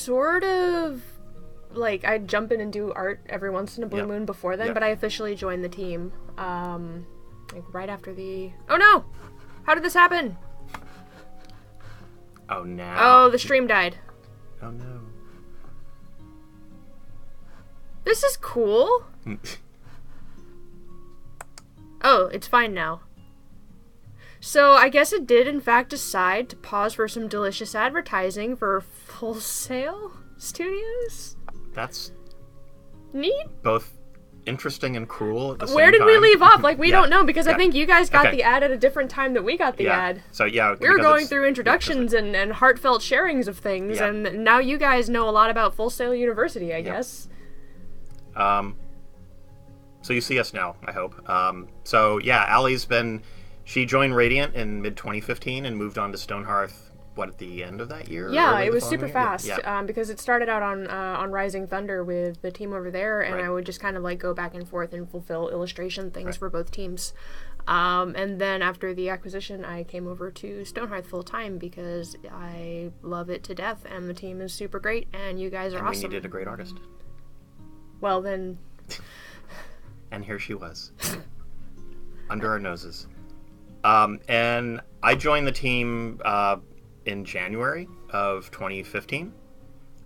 sort of, like, I'd jump in and do art every once in a blue moon before then, but I officially joined the team, like, right after the... Oh, no! How did this happen? Oh, no. Oh, the stream died. Oh, no. This is cool. Oh, it's fine now. So, I guess it did, in fact, decide to pause for some delicious advertising for Full Sail Studios? That's... neat. both interesting and cruel at the same time. Where did we leave off? Like, we don't know, because I think you guys got the ad at a different time that we got the ad. So, yeah. We were going through introductions and heartfelt sharings of things, and now you guys know a lot about Full Sail University, I guess. So you see us now, I hope. So, yeah, Allie's been... She joined Radiant in mid-2015 and moved on to Stonehearth, at the end of that year? Yeah, it was super fast, because it started out on Rising Thunder with the team over there, and I would just kind of, like, go back and forth and fulfill illustration things for both teams. And then after the acquisition, I came over to Stonehearth full-time because I love it to death, and the team is super great, and you guys are awesome. And we needed a great artist. Well, then... And here she was. Under our noses. And I joined the team in January of 2015.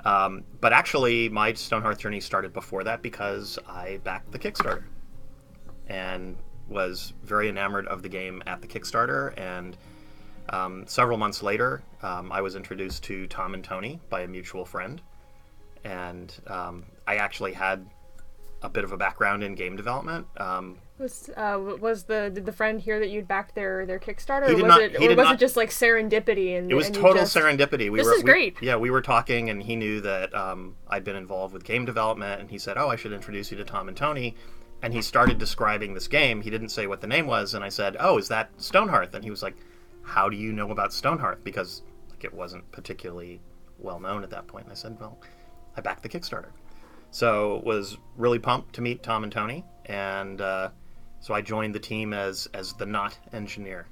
But actually, my Stonehearth journey started before that because I backed the Kickstarter. And was very enamored of the game at the Kickstarter. And several months later, I was introduced to Tom and Tony by a mutual friend. And I actually had a bit of a background in game development. Did the friend hear that you'd backed their Kickstarter, or was it just like serendipity? And it was total serendipity. This is great. We were talking, and he knew that I'd been involved with game development, and he said, "Oh, I should introduce you to Tom and Tony." And he started describing this game. He didn't say what the name was, and I said, "Oh, is that Stonehearth?" And he was like, "How do you know about Stonehearth?" Because it wasn't particularly well known at that point. And I said, "Well, I backed the Kickstarter." So was really pumped to meet Tom and Tony, and so I joined the team as the not engineer.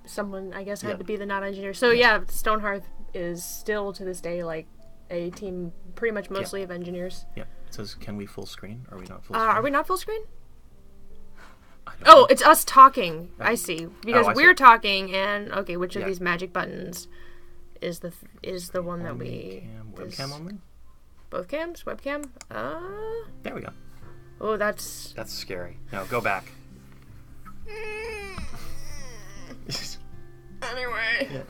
Someone, I guess, had to be the not engineer. So yeah, Stonehearth is still to this day like a team pretty much mostly of engineers. Yeah. It says, "Can we full screen? Are we not full screen?" Are we not full screen? Oh, it's us talking. I see. Because we're talking, and okay, which of these magic buttons is the one that we... Webcam only? Both cams? Webcam? There we go. Oh, that's scary. No, go back. Anyway. Yeah.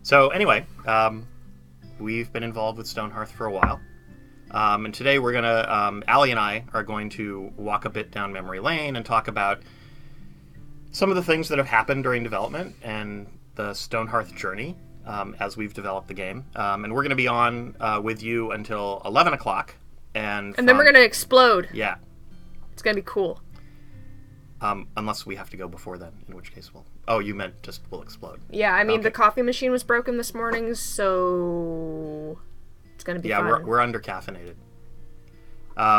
So, anyway, we've been involved with Stonehearth for a while. And today we're going to... Allie and I are going to walk a bit down memory lane and talk about some of the things that have happened during development and the Stonehearth journey as we've developed the game. And we're going to be on with you until 11 o'clock. And then we're going to explode. Yeah. It's going to be cool. Unless we have to go before then, in which case we'll... Oh, you meant just we'll explode. Yeah, I mean, the coffee machine was broken this morning, so... It's going to be fun. Yeah, we're under-caffeinated.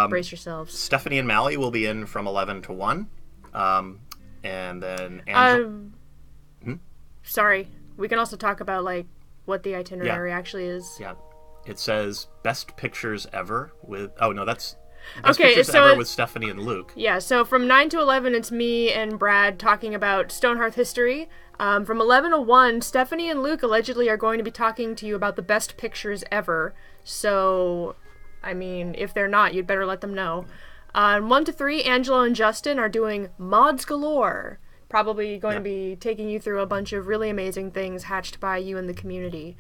Brace yourselves. Stephanie and Mally will be in from 11 to 1. And then Angela... Sorry. We can also talk about, like, what the itinerary actually is. Yeah. It says Best Pictures Ever with... Oh, no, that's... Ever with Stephanie and Luke. Yeah, so from 9 to 11, it's me and Brad talking about Stonehearth history. From 11 to 1, Stephanie and Luke allegedly are going to be talking to you about the best pictures ever. So, I mean, if they're not, you'd better let them know. 1 to 3, Angelo and Justin are doing mods galore. Probably going to be taking you through a bunch of really amazing things hatched by you and the community.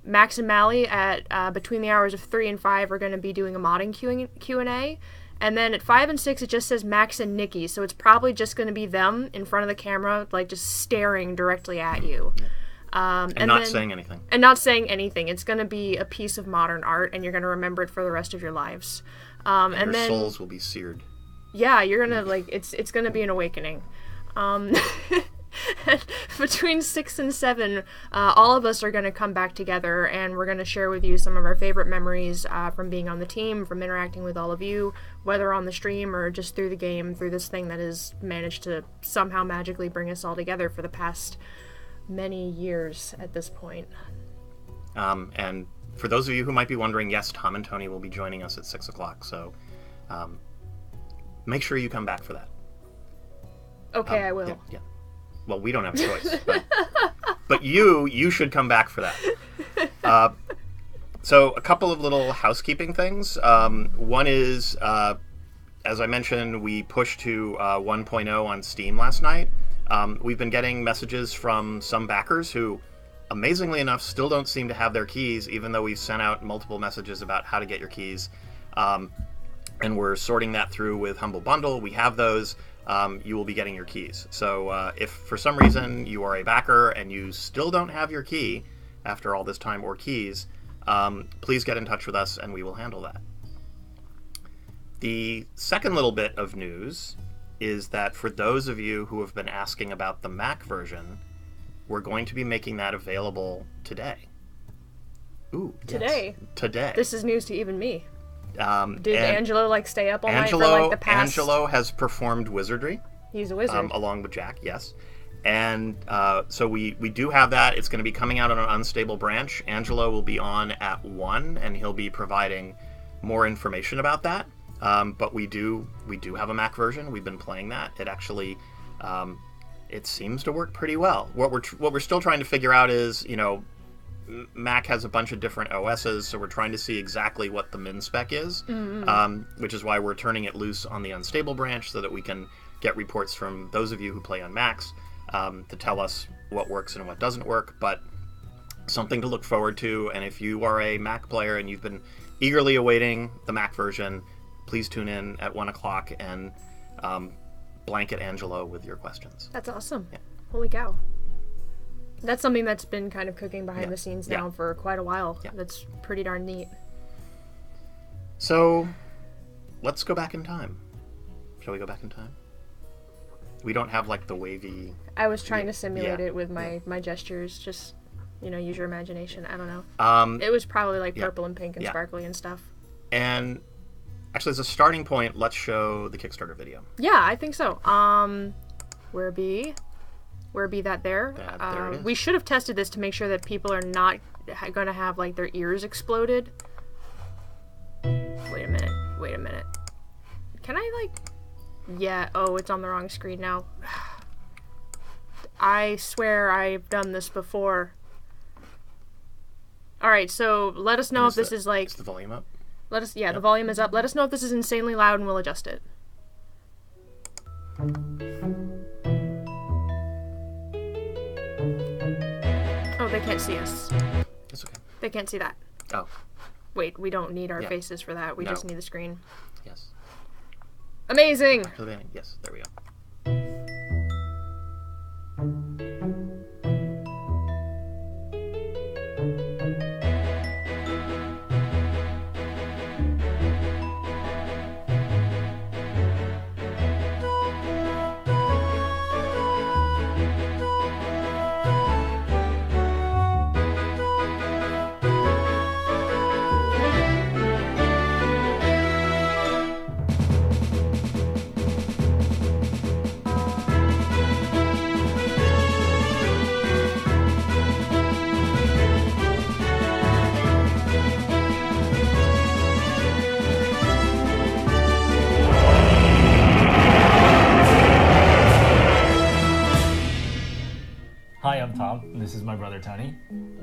Max and Mally at between the hours of 3 and 5 are going to be doing a modding Q&A. And then at 5 and 6, it just says Max and Nikki. So it's probably just going to be them in front of the camera, like just staring directly at you. And not saying anything. And not saying anything. It's going to be a piece of modern art, and you're going to remember it for the rest of your lives. And your souls will be seared. Yeah, you're going to, like, it's going to be an awakening. Between 6 and 7, all of us are going to come back together, and we're going to share with you some of our favorite memories from being on the team, from interacting with all of you, whether on the stream or just through the game, through this thing that has managed to somehow magically bring us all together for the past many years at this point. And for those of you who might be wondering, yes, Tom and Tony will be joining us at 6 o'clock. So make sure you come back for that. Okay, I will. Yeah. Well, we don't have a choice. But you should come back for that. So a couple of little housekeeping things. One is, as I mentioned, we pushed to 1.0 on Steam last night. We've been getting messages from some backers who, amazingly enough, still don't seem to have their keys, even though we've sent out multiple messages about how to get your keys. And we're sorting that through with Humble Bundle. We have those. You will be getting your keys. So if for some reason you are a backer and you still don't have your key after all this time or keys, please get in touch with us and we will handle that. The second little bit of news is that for those of you who have been asking about the Mac version, we're going to be making that available today. Ooh, today? Yes. Today. This is news to even me. Did and Angelo stay up all night for the past? Angelo has performed wizardry. He's a wizard. Along with Jack, yes. And so we do have that. It's going to be coming out on an unstable branch. Angelo will be on at 1, and he'll be providing more information about that. But we do have a Mac version. We've been playing that. It actually it seems to work pretty well. What we're still trying to figure out is, Mac has a bunch of different OSs, so we're trying to see exactly what the min spec is, which is why we're turning it loose on the unstable branch so that we can get reports from those of you who play on Macs to tell us what works and what doesn't work, but something to look forward to. And if you are a Mac player and you've been eagerly awaiting the Mac version, please tune in at 1 o'clock and blanket Angelo with your questions. That's awesome. Yeah. Holy cow. That's something that's been kind of cooking behind the scenes now for quite a while. Yeah. That's pretty darn neat. So, let's go back in time. Shall we go back in time? We don't have the wavy... I was trying to simulate it with my gestures. Just, use your imagination. I don't know. It was probably purple and pink and sparkly and stuff. And actually, as a starting point, let's show the Kickstarter video. Yeah, I think so. Where be that there? There it is. We should have tested this to make sure that people are not going to have their ears exploded. Wait a minute. Can I Yeah, oh, it's on the wrong screen now. I swear I've done this before. Alright, so let us know if this is Is the volume up? The volume is up. Let us know if this is insanely loud and we'll adjust it. Oh, they can't see us. It's okay. They can't see that. Oh. Wait, we don't need our faces for that. We just need the screen. Yes. Amazing! Yes, there we go. Hi, I'm Tom, and this is my brother Tony.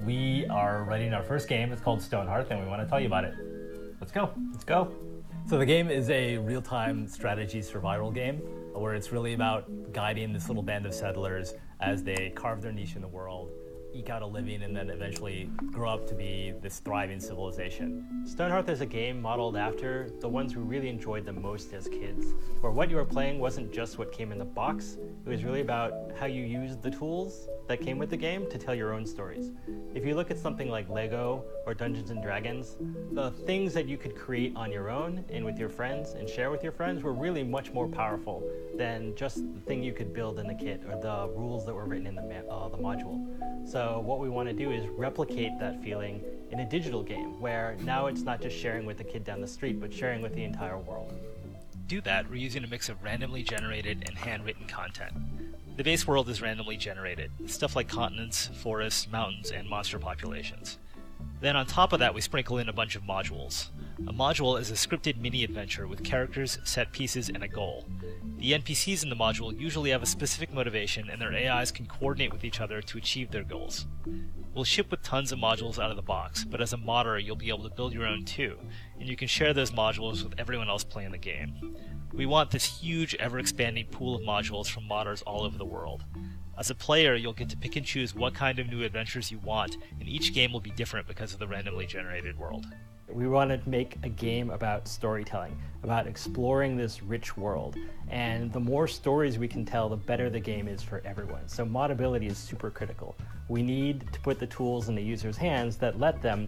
We are writing our first game. It's called Stonehearth, and we want to tell you about it. Let's go. So the game is a real-time strategy survival game where it's really about guiding this little band of settlers as they carve their niche in the world, eke out a living, and then eventually grow up to be this thriving civilization. Stonehearth is a game modeled after the ones we really enjoyed the most as kids, where what you were playing wasn't just what came in the box, it was really about how you used the tools that came with the game to tell your own stories. If you look at something like Lego or Dungeons and Dragons, the things that you could create on your own and with your friends and share with your friends were really much more powerful than just the thing you could build in the kit or the rules that were written in the module. So what we want to do is replicate that feeling in a digital game, where now it's not just sharing with the kid down the street, but sharing with the entire world. Do that, we're using a mix of randomly generated and handwritten content. The base world is randomly generated, stuff like continents, forests, mountains, and monster populations. Then on top of that, we sprinkle in a bunch of modules. A module is a scripted mini-adventure with characters, set pieces, and a goal. The NPCs in the module usually have a specific motivation, and their AIs can coordinate with each other to achieve their goals. We'll ship with tons of modules out of the box, but as a modder you'll be able to build your own too, and you can share those modules with everyone else playing the game. We want this huge, ever-expanding pool of modules from modders all over the world. As a player, you'll get to pick and choose what kind of new adventures you want, and each game will be different because of the randomly generated world. We want to make a game about storytelling, about exploring this rich world. And the more stories we can tell, the better the game is for everyone. So modability is super critical. We need to put the tools in the user's hands that let them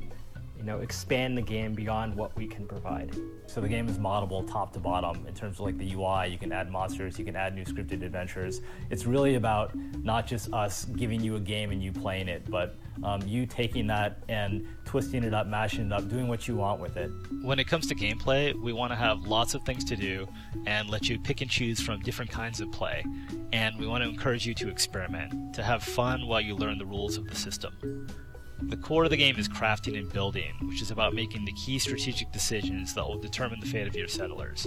expand the game beyond what we can provide. So the game is moddable top to bottom in terms of like the UI. You can add monsters, you can add new scripted adventures. It's really about not just us giving you a game and you playing it, but you taking that and twisting it up, mashing it up, doing what you want with it. When it comes to gameplay, we want to have lots of things to do and let you pick and choose from different kinds of play. And we want to encourage you to experiment, to have fun while you learn the rules of the system. The core of the game is crafting and building, which is about making the key strategic decisions that will determine the fate of your settlers.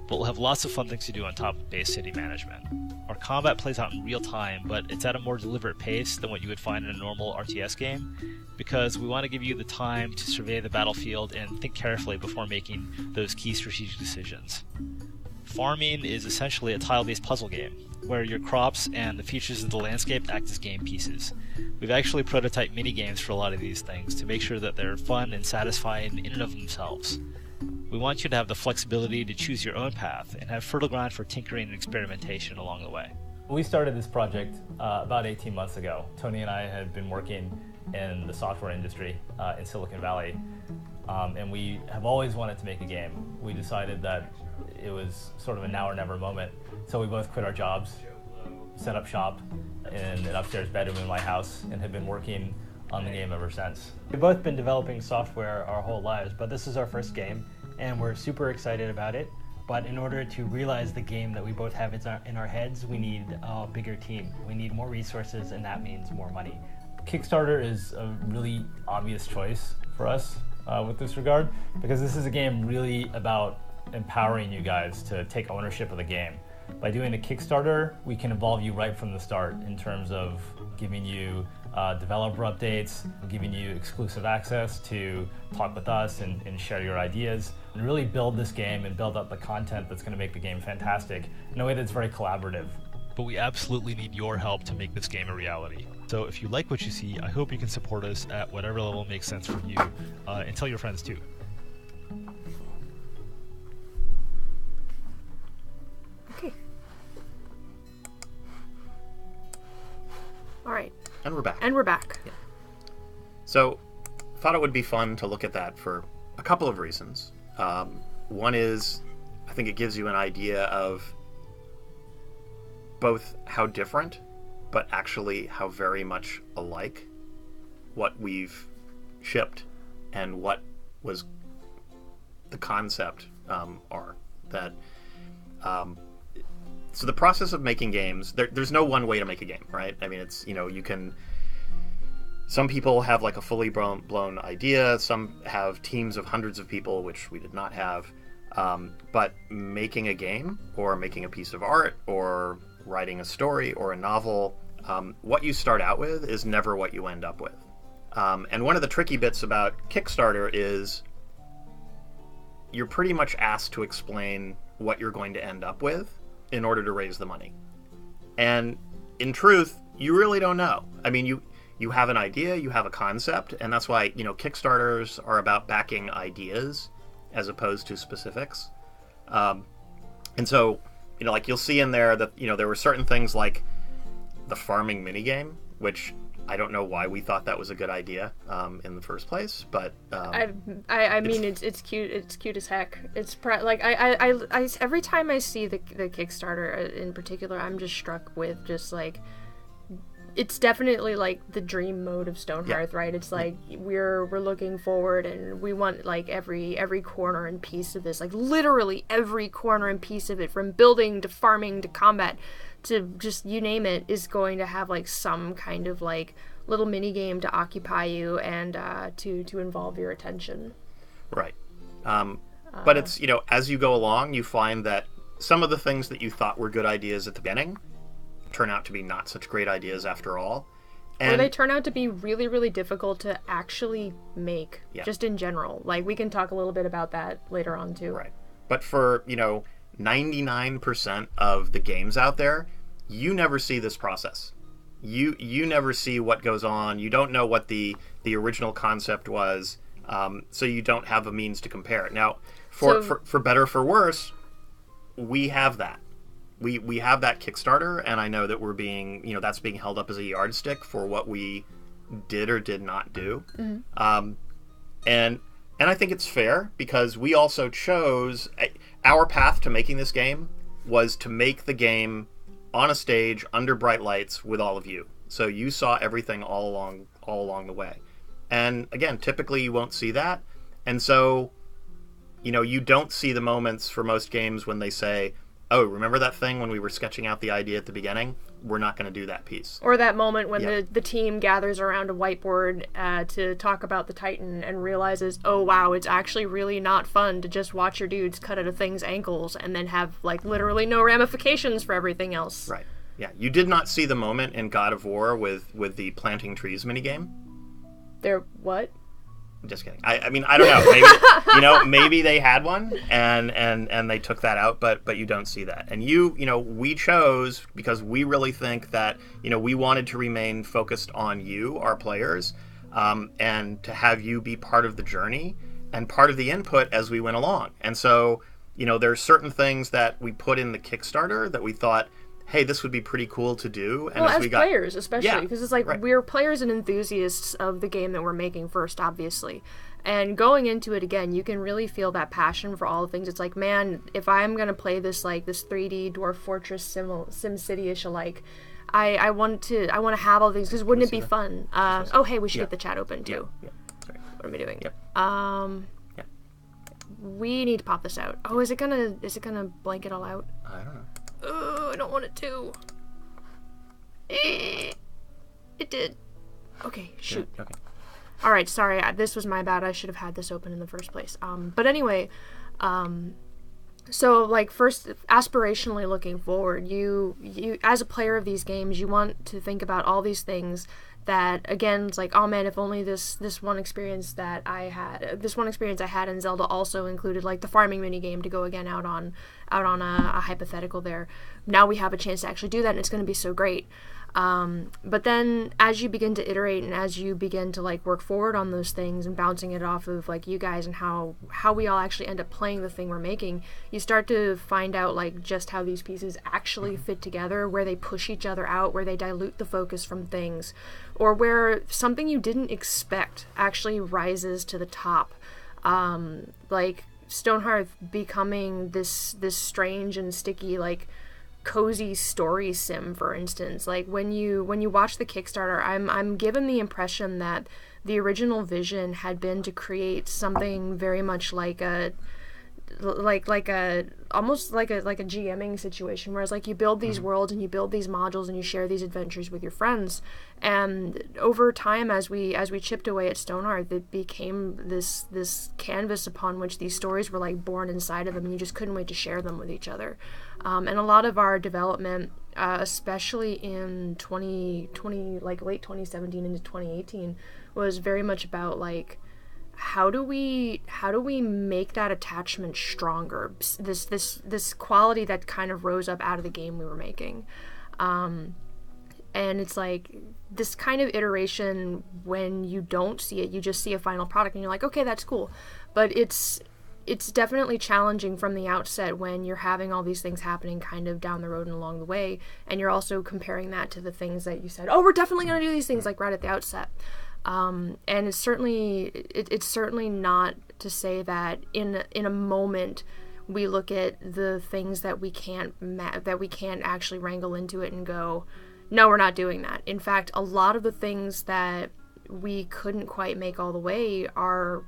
But we'll have lots of fun things to do on top of base city management. Our combat plays out in real time, but it's at a more deliberate pace than what you would find in a normal RTS game, because we want to give you the time to survey the battlefield and think carefully before making those key strategic decisions. Farming is essentially a tile-based puzzle game, where your crops and the features of the landscape act as game pieces. We've actually prototyped mini-games for a lot of these things to make sure that they're fun and satisfying in and of themselves. We want you to have the flexibility to choose your own path and have fertile ground for tinkering and experimentation along the way. We started this project about 18 months ago. Tony and I had been working in the software industry in Silicon Valley, and we have always wanted to make a game. We decided that it was sort of a now or never moment, so we both quit our jobs, set up shop in an upstairs bedroom in my house, and have been working on the game ever since. We've both been developing software our whole lives, but this is our first game, and we're super excited about it. But in order to realize the game that we both have in our heads, we need a bigger team. We need more resources, and that means more money. Kickstarter is a really obvious choice for us with this regard, because this is a game really about empowering you guys to take ownership of the game. By doing a Kickstarter, we can involve you right from the start in terms of giving you developer updates, giving you exclusive access to talk with us and share your ideas, and really build this game and build up the content that's going to make the game fantastic in a way that's very collaborative. But we absolutely need your help to make this game a reality. So if you like what you see, I hope you can support us at whatever level makes sense for you, and tell your friends too. Okay. All right. And we're back. And we're back. Yeah. So, thought it would be fun to look at that for a couple of reasons. One is, I think it gives you an idea of both how different, but actually how very much alike what we've shipped and what was the concept are. That so the process of making games, there's no one way to make a game, right? I mean, it's, you can, some people have like a fully blown idea, some have teams of hundreds of people, which we did not have, but making a game or making a piece of art or writing a story or a novel, what you start out with is never what you end up with. And one of the tricky bits about Kickstarter is you're pretty much asked to explain what you're going to end up with in order to raise the money. And in truth, you really don't know. I mean, you have an idea, you have a concept, and that's why, Kickstarters are about backing ideas as opposed to specifics. And so, like you'll see in there that, there were certain things like the farming minigame, which I don't know why we thought that was a good idea in the first place, but I mean it's cute. It's cute as heck. It's like I every time I see the Kickstarter in particular, I'm just struck with just like, it's definitely like the dream mode of Stonehearth, right? It's like we're looking forward and we want like every corner and piece of this, like literally every corner and piece of it, from building to farming to combat to just you name it, is going to have like some kind of like little mini game to occupy you and to involve your attention. Right. But it's, as you go along, you find that some of the things that you thought were good ideas at the beginning turn out to be not such great ideas after all. Or they turn out to be really, really difficult to actually make, just in general. Like, we can talk a little bit about that later on, too. Right. But for, 99% of the games out there, you never see this process. You never see what goes on. You don't know what the original concept was, so you don't have a means to compare it. Now, for better or for worse, we have that. We have that Kickstarter, and I know that we're being, that's being held up as a yardstick for what we did or did not do. Mm-hmm. And I think it's fair, because we also chose, our path to making this game was to make the game on a stage under bright lights with all of you. So you saw everything all along the way. And again, typically you won't see that. And so, you don't see the moments for most games when they say, oh, remember that thing when we were sketching out the idea at the beginning? We're not going to do that piece. Or that moment when the team gathers around a whiteboard to talk about the Titan and realizes, oh, wow, it's actually really not fun to just watch your dudes cut at a thing's ankles and then have, literally no ramifications for everything else. Right. Yeah. You did not see the moment in God of War with the planting trees minigame? There, what? Just kidding. I mean, I don't know. Maybe, maybe they had one and they took that out, but you don't see that. And we chose, because we really think that, we wanted to remain focused on you, our players, and to have you be part of the journey and part of the input as we went along. And so, there's certain things that we put in the Kickstarter that we thought, hey, this would be pretty cool to do. And as players, especially, because it's we're players and enthusiasts of the game that we're making first, obviously. And going into it again, you can really feel that passion for all the things. It's like, man, if I'm going to play this, this 3D Dwarf Fortress SimCity-ish alike, I want to have all these, because wouldn't it be fun? Oh, hey, we should get the chat open, too. Yeah. Sorry. What am I doing? Yep. We need to pop this out. Oh, is it gonna blank it all out? I don't know. Oh, I don't want it to. It did. Okay, shoot. Yeah, okay. All right, sorry. This was my bad. I should have had this open in the first place. But anyway, so first, aspirationally looking forward, you as a player of these games, you want to think about all these things that, again, it's like, oh man, if only this one experience I had in Zelda also included the farming mini game to go again out on a hypothetical there. Now we have a chance to actually do that, and it's going to be so great. But then as you begin to iterate and as you begin to work forward on those things and bouncing it off of you guys and how we all actually end up playing the thing we're making, you start to find out just how these pieces actually fit together, where they push each other out, where they dilute the focus from things, or where something you didn't expect actually rises to the top. Stonehearth becoming this strange and sticky cozy story sim, for instance. When you watch the Kickstarter, I'm given the impression that the original vision had been to create something very much almost like a GMing situation, whereas you build these worlds and you build these modules and you share these adventures with your friends, and over time as we chipped away at Stonehearth, it became this canvas upon which these stories were born inside of them, and you just couldn't wait to share them with each other. And a lot of our development, especially in 2020, late 2017 into 2018, was very much about how do we make that attachment stronger? This quality that kind of rose up out of the game we were making. And it's this kind of iteration, when you don't see it, you just see a final product and you're like, okay, that's cool. But it's definitely challenging from the outset when you're having all these things happening kind of down the road and along the way, and you're also comparing that to the things that you said, oh, we're definitely going to do these things right at the outset. And it's certainly not to say that in a moment we look at the things that we can't actually wrangle into it and go, no, we're not doing that. In fact, a lot of the things that we couldn't quite make all the way are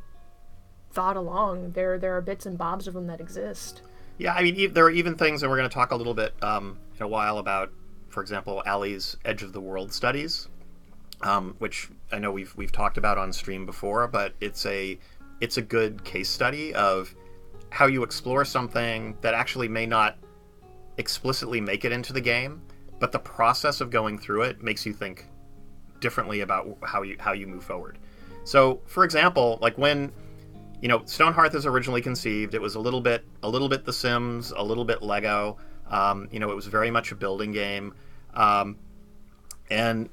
thought along. There are bits and bobs of them that exist. Yeah, I mean, there are even things, and we're going to talk a little bit in a while about, for example, Allie's Edge of the World studies. which I know we've talked about on stream before, but it's a good case study of how you explore something that actually may not explicitly make it into the game, but the process of going through it makes you think differently about how you move forward. So, for example, like when Stonehearth is originally conceived, it was a little bit The Sims, a little bit Lego. It was very much a building game, and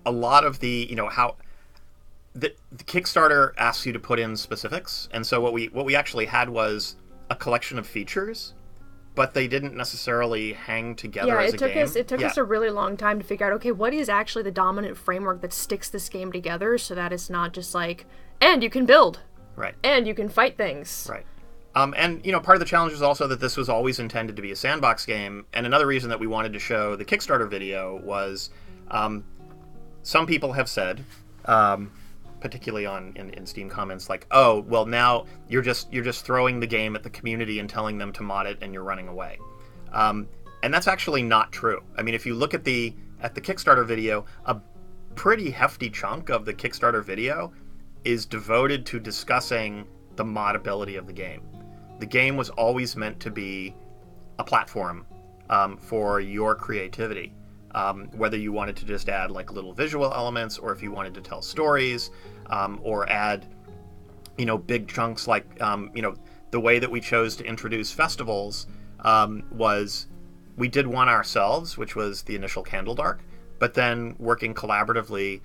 a lot of the how the Kickstarter asks you to put in specifics, and so what we actually had was a collection of features, but they didn't necessarily hang together as a game. It took us a really long time to figure out, okay, what is actually the dominant framework that sticks this game together so that it's not just like, and you can build. Right. And you can fight things. Right. And part of the challenge was also that this was always intended to be a sandbox game, and another reason that we wanted to show the Kickstarter video was some people have said, particularly in Steam comments, like, oh, well, now you're just throwing the game at the community and telling them to mod it, and you're running away. And that's actually not true. I mean, if you look at the Kickstarter video, a pretty hefty chunk of the Kickstarter video is devoted to discussing the modability of the game. The game was always meant to be a platform for your creativity. Whether you wanted to just add like little visual elements, or if you wanted to tell stories, or add, big chunks like, the way that we chose to introduce festivals was we did one ourselves, which was the initial Candledark, but then working collaboratively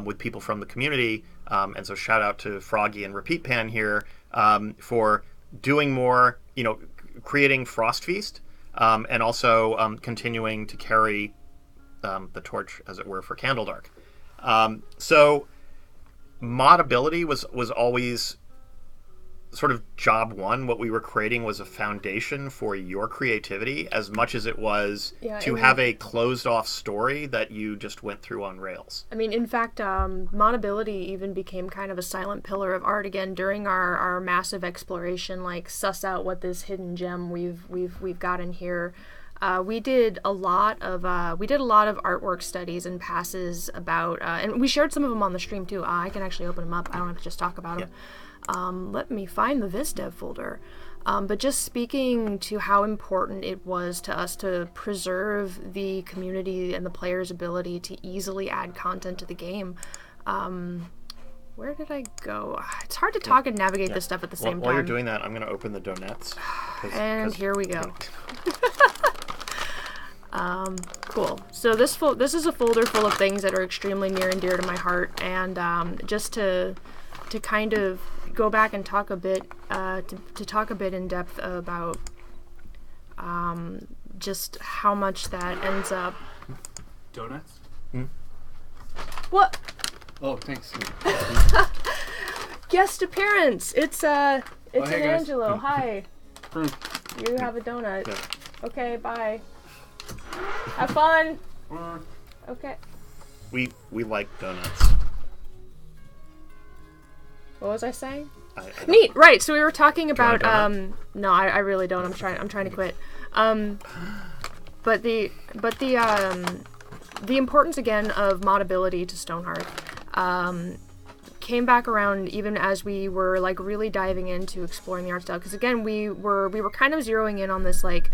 with people from the community, and so shout out to Froggy and Repeat Pan here for doing more, creating Frost Feast, and also continuing to carry the torch, as it were, for Candledark. So modability was always sort of job one. What we were creating was a foundation for your creativity as much as it was to have a closed off story that you just went through on rails. I mean, in fact, modability even became kind of a silent pillar of art again during our massive exploration, like suss out what this hidden gem we've got in here. We did a lot of artwork studies and passes about, and we shared some of them on the stream too. I can actually open them up. I don't have to just talk about them. Let me find the VizDev folder. But just speaking to how important it was to us to preserve the community and the player's ability to easily add content to the game. Where did I go? It's hard to talk and navigate this stuff at the same time. While you're doing that, I'm going to open the donuts. And here we go. Cool. So this is a folder full of things that are extremely near and dear to my heart, and just to kind of go back and talk a bit to talk a bit in depth about just how much that ends up. Donuts? What? Oh, thanks. Guest appearance. It's hey, an guys. Angelo. Hi. You have a donut. Yeah. Okay. Bye. Have fun. Okay. We like donuts. What was I saying? I Neat. Right. So we were talking about want a no, I really don't. I'm trying to quit. But the importance again of modability to Stonehearth came back around even as we were like really diving into exploring the art style, because again we were kind of zeroing in on this like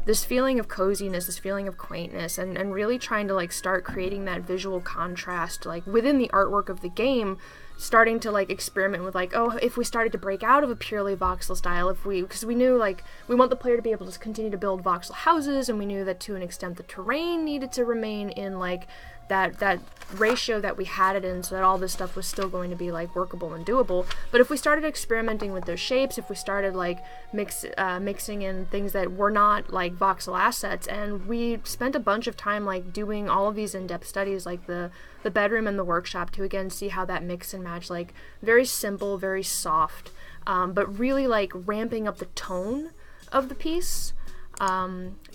this feeling of coziness, this feeling of quaintness, and really trying to like start creating that visual contrast like within the artwork of the game, starting to like experiment with like, oh, if we started to break out of a purely voxel style, because we knew like we want the player to be able to continue to build voxel houses, and we knew that to an extent the terrain needed to remain in like that ratio that we had it in, so that all this stuff was still going to be like workable and doable. But if we started experimenting with those shapes, if we started like mixing in things that were not like voxel assets, and we spent a bunch of time like doing all of these in-depth studies, like the bedroom and the workshop, to again see how that mix and match, like very simple, very soft, but really like ramping up the tone of the piece.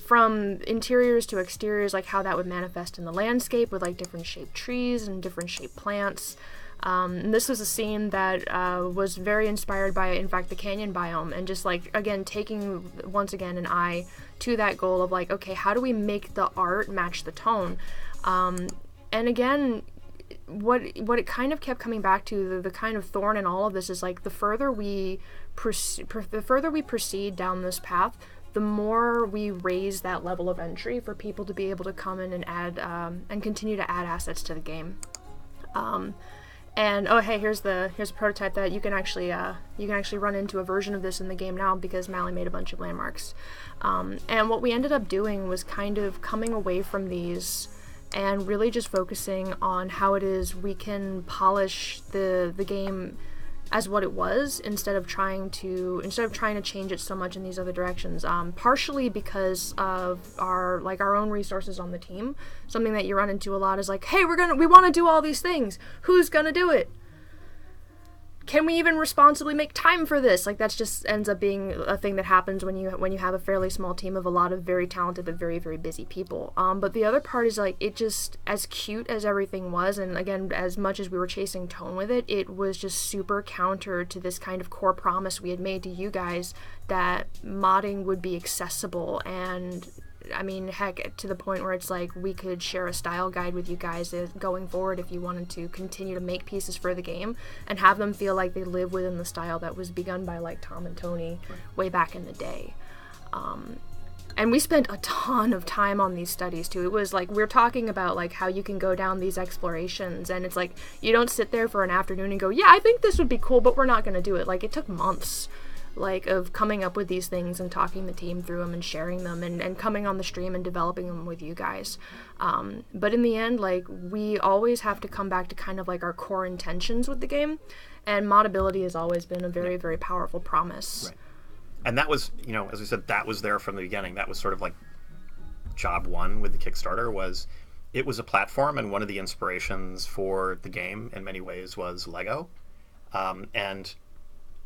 From interiors to exteriors, like how that would manifest in the landscape with like different shaped trees and different shaped plants. And this was a scene that was very inspired by, in fact, the canyon biome, and just like, again, taking once again an eye to that goal of like, okay, how do we make the art match the tone? And again, what it kind of kept coming back to, the kind of thorn in all of this is like the further we proceed down this path, the more we raise that level of entry for people to be able to come in and add and continue to add assets to the game. And oh hey, here's a prototype that you can actually run into a version of this in the game now, because Mally made a bunch of landmarks. And what we ended up doing was kind of coming away from these and really just focusing on how it is we can polish the game as what it was, instead of trying to change it so much in these other directions. Partially because of our own resources on the team. Something that you run into a lot is like, hey, we want to do all these things. Who's gonna do it? Can we even responsibly make time for this? Like, that's just ends up being a thing that happens when you have a fairly small team of a lot of very talented but very, very busy people. But the other part is, like, it just, as cute as everything was, and again, as much as we were chasing tone with it, it was just super counter to this kind of core promise we had made to you guys that modding would be accessible. And I mean, heck, to the point where it's like we could share a style guide with you guys going forward if you wanted to continue to make pieces for the game and have them feel like they live within the style that was begun by like Tom and Tony way back in the day. And we spent a ton of time on these studies too. It was like, we're talking about like how you can go down these explorations, and it's like you don't sit there for an afternoon and go, yeah, I think this would be cool, but we're not going to do it. Like, it took months of coming up with these things and talking the team through them and sharing them and coming on the stream and developing them with you guys. But in the end, like, we always have to come back to kind of like our core intentions with the game, and modability has always been a very, very powerful promise. Right. And that was, as we said, that was there from the beginning. That was sort of like job one with the Kickstarter. Was it was a platform, and one of the inspirations for the game in many ways was Lego. And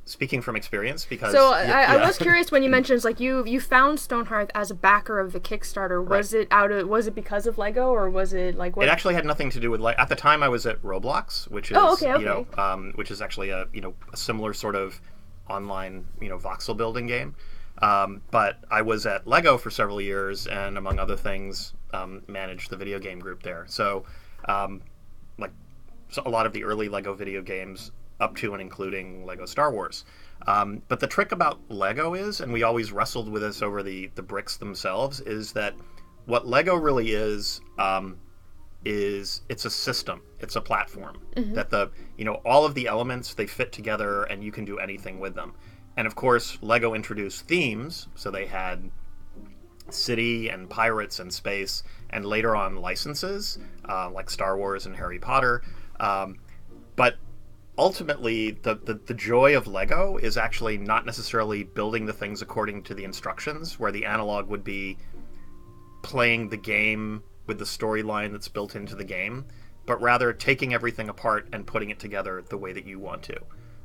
speaking from experience, because I was curious when you mentioned, like, you found Stonehearth as a backer of the Kickstarter. Was it because of Lego, or was it like what? It actually had nothing to do with At the time, I was at Roblox, which is which is actually a similar sort of online voxel building game. But I was at Lego for several years, and among other things, managed the video game group there. So, so a lot of the early Lego video games, up to and including Lego Star Wars. But the trick about Lego is, and we always wrestled with this over the bricks themselves, is that what Lego really is it's a system. It's a platform. Mm-hmm. That all of the elements, they fit together and you can do anything with them. And of course, Lego introduced themes, so they had city and pirates and space, and later on licenses, like Star Wars and Harry Potter. But ultimately, the joy of Lego is actually not necessarily building the things according to the instructions, where the analog would be playing the game with the storyline that's built into the game, but rather taking everything apart and putting it together the way that you want to.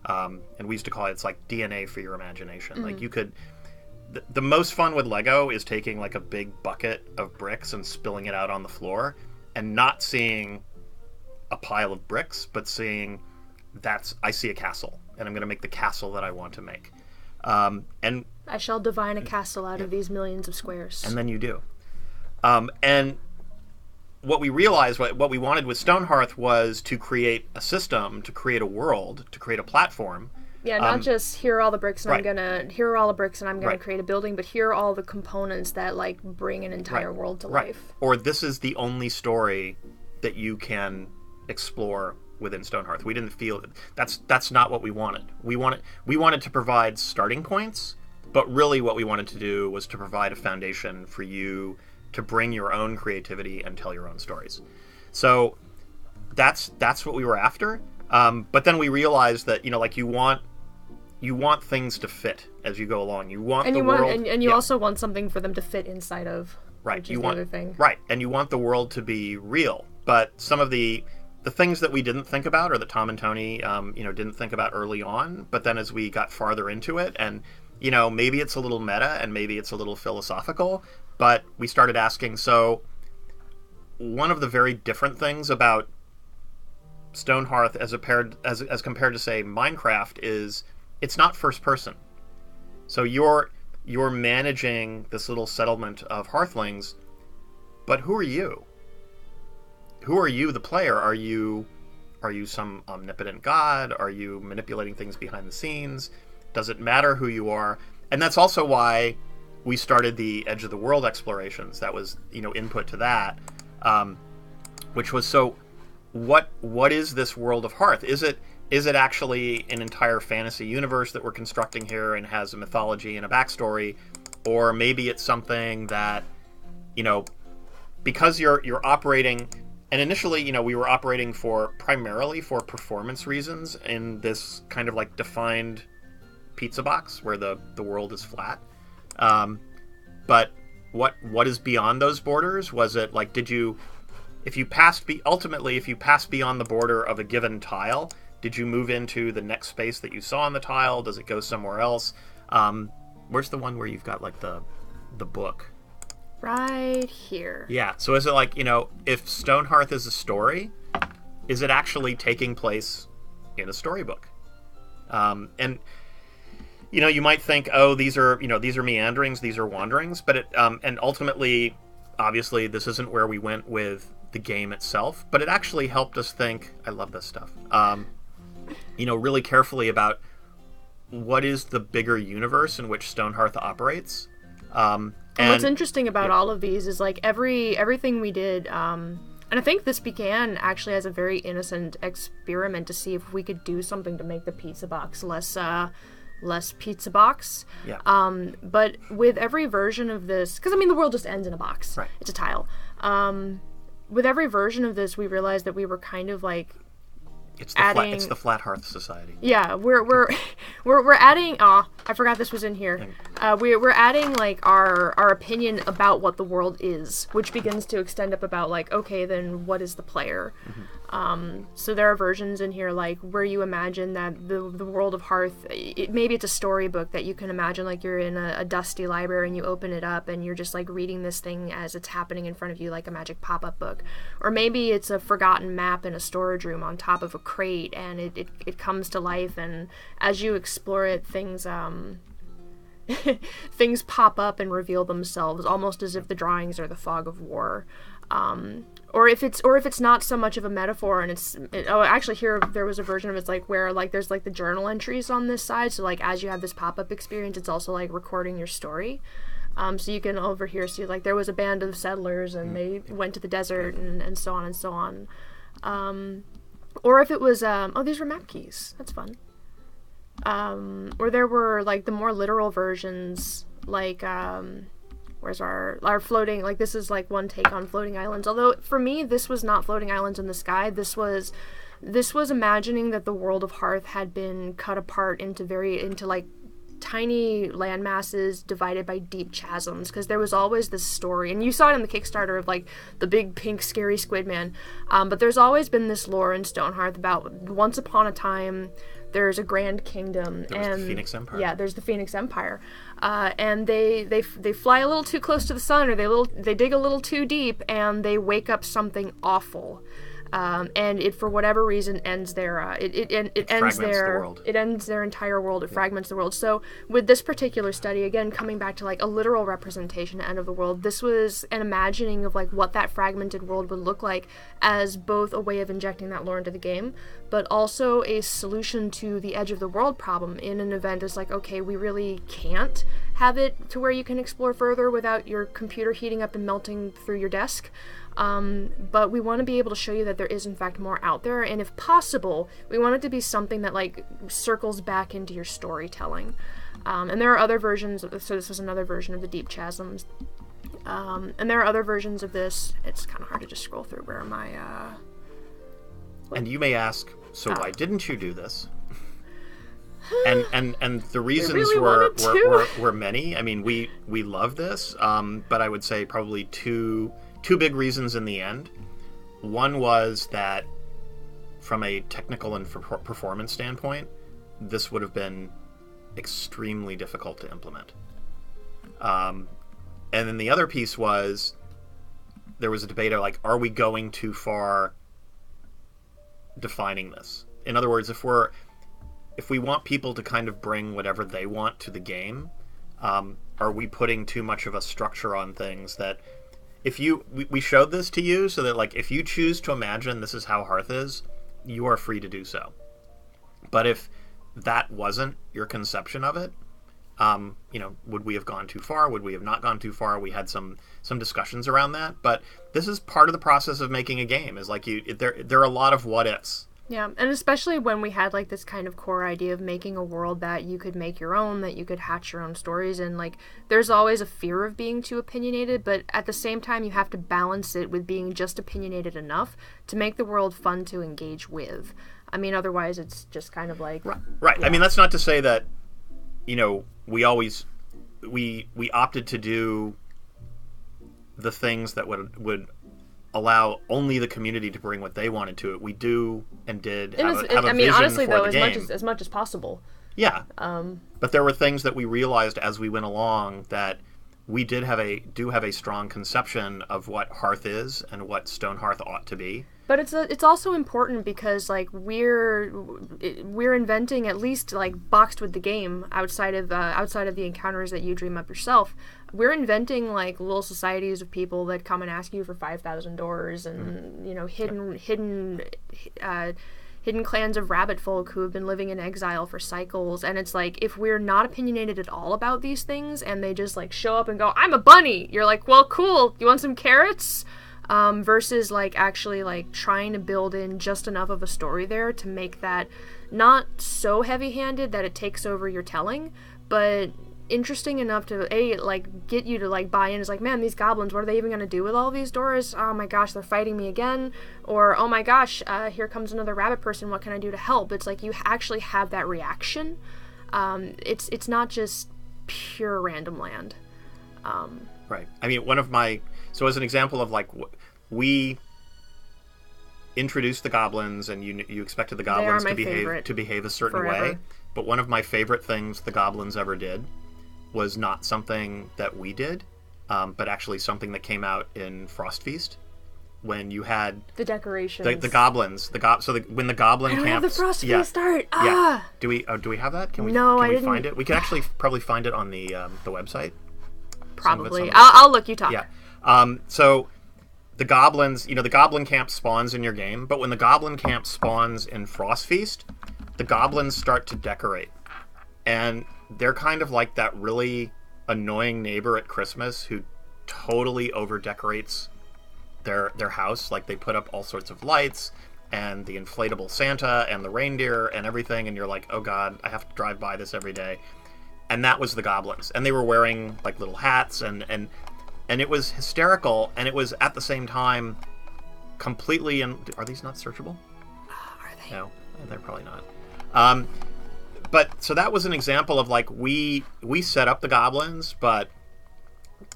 And we used to call it's like DNA for your imagination. Mm-hmm. Like, you could... The most fun with Lego is taking like a big bucket of bricks and spilling it out on the floor, and not seeing a pile of bricks, but seeing... I see a castle, and I'm going to make the castle that I want to make. And I shall divine a castle out of these millions of squares. And then you do. And what we realized, what we wanted with Stonehearth, was to create a system, to create a world, to create a platform. Yeah, not just here are all the bricks and I'm gonna create a building, but here are all the components that like bring an entire world to life. Or this is the only story that you can explore within Stonehearth. We didn't feel that's not what we wanted. We wanted to provide starting points, but really what we wanted to do was to provide a foundation for you to bring your own creativity and tell your own stories. So that's what we were after. But then we realized that you want things to fit as you go along. You want you also want something for them to fit inside of. Right. Which is the other thing. Right, and you want the world to be real. But some of the things that we didn't think about, or that Tom and Tony, didn't think about early on, but then as we got farther into it, and maybe it's a little meta and maybe it's a little philosophical, but we started asking. So one of the very different things about Stonehearth as compared to say Minecraft is it's not first person. So you're managing this little settlement of Hearthlings, but who are you? who are you, the player? Are you some omnipotent god? Are you manipulating things behind the scenes? Does it matter who you are? And that's also why we started the Edge of the World explorations. That was, input to that, which was, so what is this world of Hearth? Is it actually an entire fantasy universe that we're constructing here and has a mythology and a backstory? Or maybe it's something that, because you're operating, and initially, we were operating primarily for performance reasons in this kind of like defined pizza box where the world is flat. But what is beyond those borders? Was it like, if you passed beyond the border of a given tile, did you move into the next space that you saw on the tile? Does it go somewhere else? Where's the one where you've got like the book? Right here. Yeah. So is it like, if Stonehearth is a story, is it actually taking place in a storybook? And you might think, oh, these are meanderings, these are wanderings, but and ultimately, obviously, this isn't where we went with the game itself, but it actually helped us think. I love this stuff. Really carefully about what is the bigger universe in which Stonehearth operates. And what's interesting about all of these is like everything we did, and I think this began actually as a very innocent experiment to see if we could do something to make the pizza box less pizza box. Yeah. But with every version of this, because the world just ends in a box. Right. It's a tile. With every version of this, we realized that we were kind of like it's adding. It's the Flat Hearth Society. Yeah, we're adding. I forgot this was in here. We're adding like our opinion about what the world is, which begins to extend up about like, okay, then what is the player? So there are versions in here like where you imagine that the world of Hearth, maybe it's a storybook that you can imagine like you're in a dusty library and you open it up and you're just like reading this thing as it's happening in front of you like a magic pop-up book. Or maybe it's a forgotten map in a storage room on top of a crate and it comes to life, and as you explore it, things things pop up and reveal themselves almost as if the drawings are the fog of war. Or if it's not so much of a metaphor and actually here there was a version of it's like where like there's like the journal entries on this side, so like as you have this pop-up experience it's also like recording your story. So you can over here see like there was a band of settlers and they went to the desert and so on and so on. Or if it was these were map keys, that's fun. Or there were like the more literal versions like where's our floating, like this is like one take on floating islands, although for me this was not floating islands in the sky. This was imagining that the world of Hearth had been cut apart into like tiny land masses divided by deep chasms, because there was always this story, and you saw it in the Kickstarter of like the big pink scary squid man, but there's always been this lore in Stonehearth about once upon a time there's a grand kingdom, and the Phoenix Empire. Yeah, there's the Phoenix Empire, and they fly a little too close to the sun, or they dig a little too deep, and they wake up something awful, and it for whatever reason ends their it ends their entire world. It fragments the world. So with this particular study, again coming back to like a literal representation at end of the world, this was an imagining of like what that fragmented world would look like as both a way of injecting that lore into the game, but also a solution to the edge of the world problem in an event. Is like, okay, we really can't have it to where you can explore further without your computer heating up and melting through your desk. But we want to be able to show you that there is in fact more out there, and if possible, we want it to be something that like circles back into your storytelling. And there are other versions of this, so this was another version of the Deep Chasms. And there are other versions of this. It's kind of hard to just scroll through where my and you may ask, so why didn't you do this? And the reasons really were many. I mean, we love this, but I would say probably two big reasons in the end. One was that from a technical and performance standpoint, this would have been extremely difficult to implement. And then the other piece was there was a debate of like, are we going too far defining this? In other words, if we want people to kind of bring whatever they want to the game, are we putting too much of a structure on things that if we showed this to you so that like if you choose to imagine this is how Hearth is, you are free to do so. But if that wasn't your conception of it, would we have gone too far? Would we have not gone too far? We had some discussions around that, but this is part of the process of making a game. Is like there are a lot of what ifs. Yeah, and especially when we had like this kind of core idea of making a world that you could make your own, that you could hatch your own stories, and like there's always a fear of being too opinionated, but at the same time you have to balance it with being just opinionated enough to make the world fun to engage with. I mean, otherwise it's just kind of like right. Yeah. I mean, that's not to say that we always we opted to do the things that would allow only the community to bring what they wanted to it. We do and did have a vision honestly, for though, the game. as much as possible. Yeah. But there were things that we realized as we went along that we do have a strong conception of what Hearth is and what Stonehearth ought to be. But it's also important because like we're inventing, at least like boxed with the game, outside of the encounters that you dream up yourself. We're inventing like little societies of people that come and ask you for 5,000 doors, and hidden clans of rabbit folk who have been living in exile for cycles. And it's like, if we're not opinionated at all about these things and they just like show up and go, I'm a bunny, you're like, well, cool, you want some carrots? Versus like actually like trying to build in just enough of a story there to make that not so heavy-handed that it takes over your telling, but interesting enough to like get you to like buy in. It's like, man, these goblins, what are they even going to do with all these doors? Oh my gosh, they're fighting me again. Or oh my gosh, here comes another rabbit person, what can I do to help? It's like you actually have that reaction. It's not just pure random land. Right. I mean, so as an example of like we introduced the goblins, and you expected the goblins to behave a certain way, but one of my favorite things the goblins ever did was not something that we did, but actually something that came out in Frostfeast when you had the decorations, the goblins, when the goblin camp. I don't have the Frostfeast art. Yeah. Do we have that? Can we find it? We can actually probably find it on the website. Probably. I'll look. You talk. Yeah. So the goblins, the goblin camp spawns in your game, but when the goblin camp spawns in Frostfeast, the goblins start to decorate. And they're kind of like that really annoying neighbor at Christmas who totally over-decorates their house. Like, they put up all sorts of lights and the inflatable Santa and the reindeer and everything, and you're like, oh god, I have to drive by this every day. And that was the goblins. And they were wearing, like, little hats, and it was hysterical, and it was, at the same time, completely... Are these not searchable? Are they? No, they're probably not. But, so that was an example of, like, we set up the goblins, but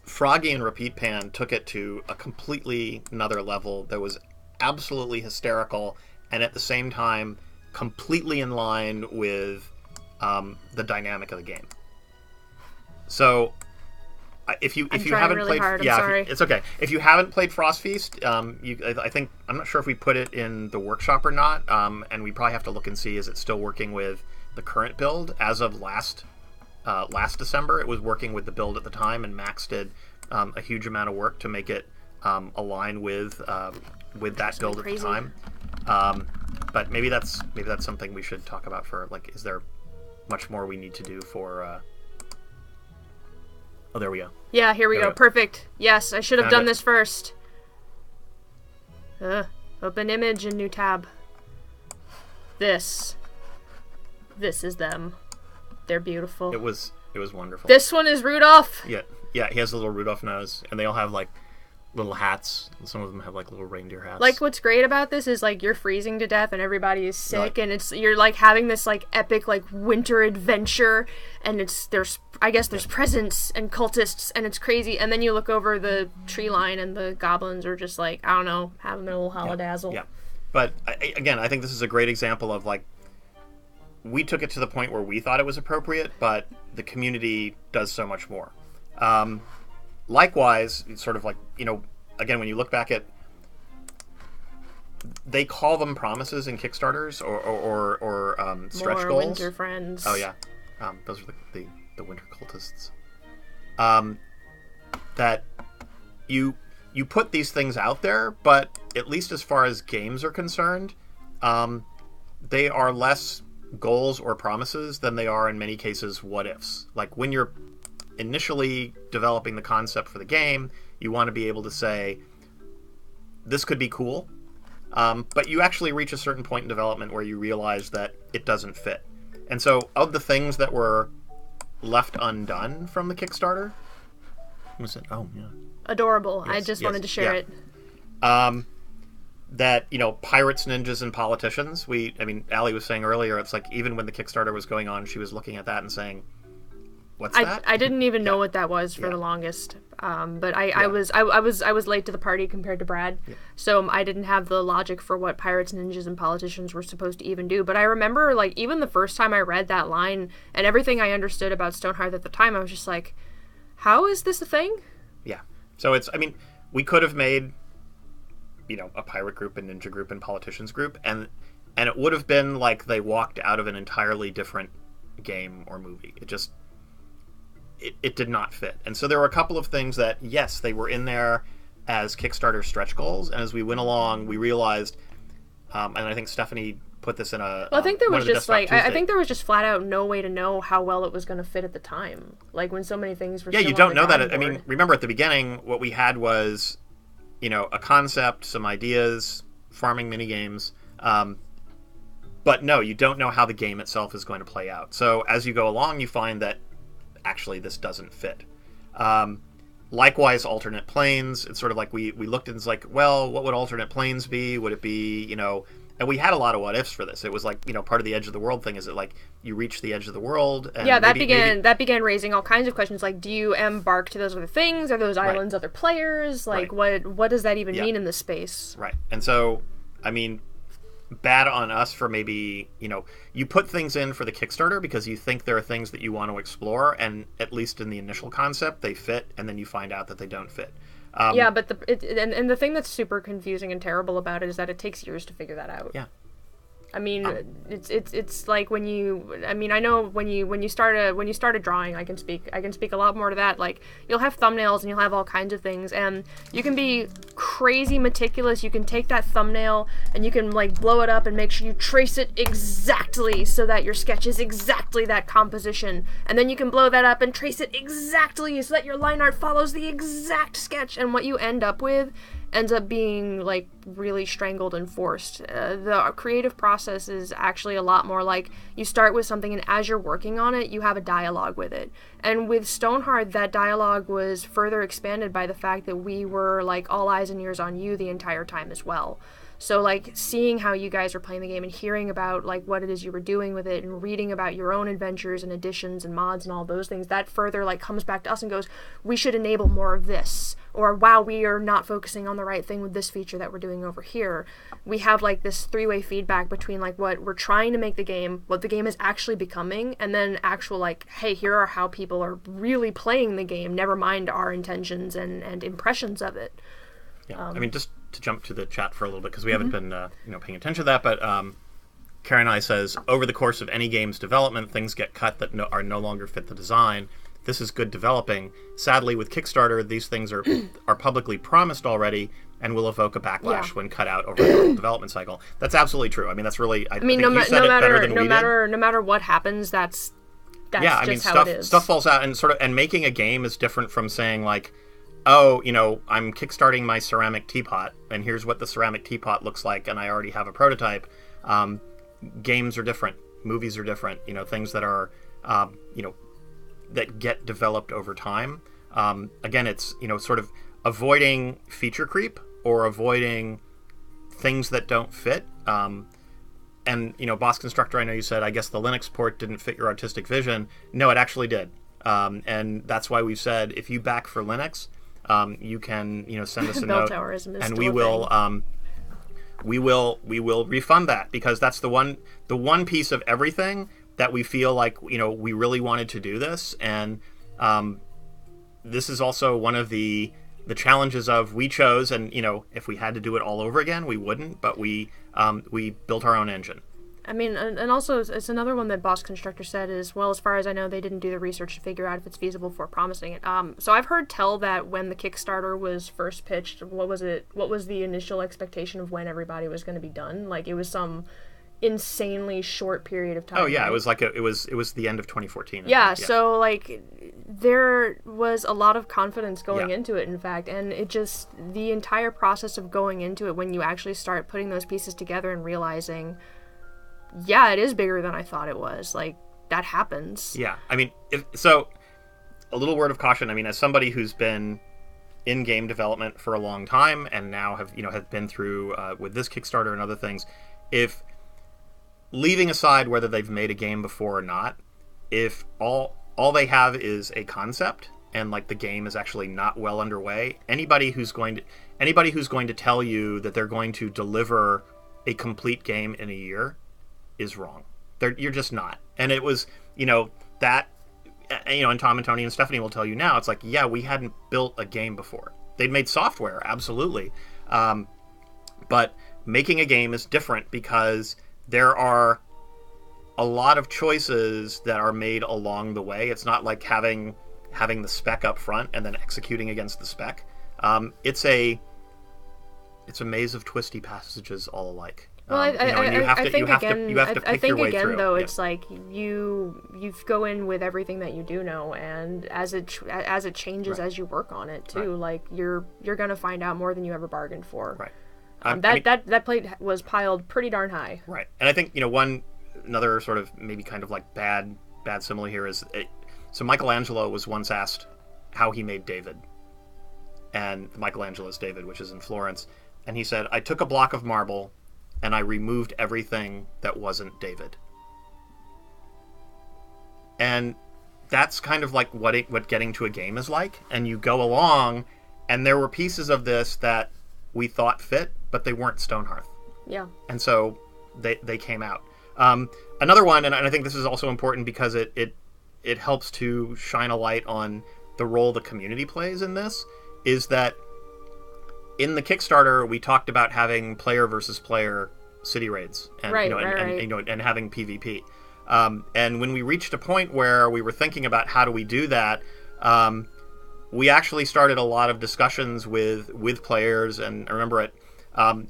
Froggy and Repeat Pan took it to a completely another level that was absolutely hysterical, and at the same time, completely in line with the dynamic of the game. So... If you haven't really played, hard. it's okay. If you haven't played Frostfeast, I think I'm not sure if we put it in the workshop or not, and we probably have to look and see is it still working with the current build. As of last December, it was working with the build at the time, and Max did a huge amount of work to make it align with that build at the time. But maybe that's something we should talk about for like, is there much more we need to do for? Oh, there we go. Yeah, here we go. Perfect. Yes, I should have done this first. Open image and new tab. This is them. They're beautiful. It was wonderful. This one is Rudolph. Yeah, he has a little Rudolph nose, and they all have like little hats. Some of them have like little reindeer hats. Like, what's great about this is like you're freezing to death and everybody is sick, and you're like having this like epic like winter adventure, and there's presents and cultists, and it's crazy. And then you look over the tree line and the goblins are just like, I don't know, having their little holidazzle. Yeah. But again, I think this is a great example of like, we took it to the point where we thought it was appropriate, but the community does so much more. Likewise, it's sort of like, again, when you look back at, they call them promises in Kickstarters or stretch more goals. Winter friends. Oh yeah, those are the winter cultists. That you put these things out there, but at least as far as games are concerned, they are less goals or promises than they are in many cases what ifs. Like when you're initially developing the concept for the game, you want to be able to say, this could be cool, but you actually reach a certain point in development where you realize that it doesn't fit. And so of the things that were left undone from the Kickstarter, what was it? Oh, yeah. Adorable. Yes, I just yes, wanted to share yeah. it. That, pirates, ninjas, and politicians. Allie was saying earlier, it's like even when the Kickstarter was going on, she was looking at that and saying, what's that? I didn't even know what that was for the longest. But I was late to the party compared to Brad, so I didn't have the logic for what pirates, ninjas, and politicians were supposed to even do. But I remember, like, even the first time I read that line and everything I understood about Stonehearth at the time, I was just like, how is this a thing? Yeah. So we could have made, a pirate group, a ninja group, and politicians group, and it would have been like they walked out of an entirely different game or movie. It did not fit. And so there were a couple of things that, yes, they were in there as Kickstarter stretch goals, and as we went along, we realized, and I think Stephanie put this in a... Well, I think there was just, I think there was just flat out no way to know how well it was going to fit at the time. Like, when so many things were still you don't know that. board. Remember at the beginning, what we had was, a concept, some ideas, farming minigames, but no, you don't know how the game itself is going to play out. So as you go along, you find that actually this doesn't fit. Likewise, alternate planes. It's sort of like we looked and it's like, well, what would alternate planes be? Would it be, and we had a lot of what ifs for this. It was like, part of the edge of the world thing is that like you reach the edge of the world. And that began raising all kinds of questions. Like, do you embark to those other things? Are those islands other players? Like, what does that even mean in this space? Right. And so, bad on us for maybe, you put things in for the Kickstarter because you think there are things that you want to explore, and at least in the initial concept, they fit, and then you find out that they don't fit. But the thing that's super confusing and terrible about it is that it takes years to figure that out. Yeah. It's like when you, I know when you start a drawing, I can speak a lot more to that. Like, you'll have thumbnails and you'll have all kinds of things, and you can be crazy meticulous. You can take that thumbnail and you can like blow it up and make sure you trace it exactly so that your sketch is exactly that composition, and then you can blow that up and trace it exactly so that your line art follows the exact sketch, and what you end up with ends up being like really strangled and forced. The creative process is actually a lot more like you start with something, and as you're working on it, you have a dialogue with it. And with Stonehearth, that dialogue was further expanded by the fact that we were like all eyes and ears on you the entire time as well. So like seeing how you guys are playing the game and hearing about like what it is you were doing with it and reading about your own adventures and additions and mods and all those things, that further like comes back to us and goes, we should enable more of this, or wow, we are not focusing on the right thing with this feature that we're doing over here. We have like this three-way feedback between like what we're trying to make the game, what the game is actually becoming, and then actual like, hey, here are how people are really playing the game, never mind our intentions and impressions of it. Yeah, just to jump to the chat for a little bit, because we haven't been paying attention to that, but Karen I says, over the course of any game's development, things get cut that are no longer fit the design. This is good developing. Sadly, with Kickstarter, these things are publicly promised already and will evoke a backlash when cut out over the development cycle. That's absolutely true. That's really... I think you said it better than we did. No matter what happens, that's just how it is. Stuff falls out, and making a game is different from saying like, oh, I'm kickstarting my ceramic teapot, and here's what the ceramic teapot looks like, and I already have a prototype. Games are different. Movies are different. Things that are, that get developed over time. Again, it's, sort of avoiding feature creep or avoiding things that don't fit. And, Boss Constructor, I know you said, I guess the Linux port didn't fit your artistic vision. No, it actually did. And that's why we've said, if you back for Linux, you can, send us a note, and we will refund that, because that's the one piece of everything that we feel like, we really wanted to do this. And this is also one of the challenges of, we chose, and if we had to do it all over again, we wouldn't, but we built our own engine. I mean, and also it's another one that Boss Constructor said is, well, as far as I know, they didn't do the research to figure out if it's feasible before promising it. So I've heard tell that when the Kickstarter was first pitched, what was the initial expectation of when everybody was going to be done? Like, it was some insanely short period of time. Oh yeah, right? it was like it was the end of 2014. Yeah, so like there was a lot of confidence going into it, in fact, and it just, the entire process of going into it, when you actually start putting those pieces together and realizing, yeah, it is bigger than I thought it was. Like, that happens. Yeah, I mean, so a little word of caution. I mean, as somebody who's been in game development for a long time and now have been through with this Kickstarter and other things, if leaving aside whether they've made a game before or not, if all they have is a concept and like the game is actually not well underway, anybody who's going to tell you that they're going to deliver a complete game in a year is wrong. You're just not. And it was, that, and Tom and Tony and Stephanie will tell you now, it's like, yeah, we hadn't built a game before. They'd made software, absolutely. But making a game is different because there are a lot of choices that are made along the way. It's not like having the spec up front and then executing against the spec. It's a maze of twisty passages all alike. Well, I think again, though, Yeah. it's like you go in with everything that you do know, and as it changes as you work on it too, like you're gonna find out more than you ever bargained for. Right. That plate was piled pretty darn high. Right. And I think, another sort of maybe kind of like bad simile here is, so Michelangelo was once asked how he made David. And Michelangelo's David, which is in Florence. And he said, I took a block of marble and I removed everything that wasn't David. And that's kind of like what getting to a game is like. And you go along, and there were pieces of this that we thought fit, but they weren't Stonehearth. Yeah. And so they came out. Another one, and I think this is also important because it helps to shine a light on the role the community plays in this, is that in the Kickstarter we talked about having player versus player city raids and and having PvP. And when we reached a point where we were thinking about how do we do that, we actually started a lot of discussions with players. And I remember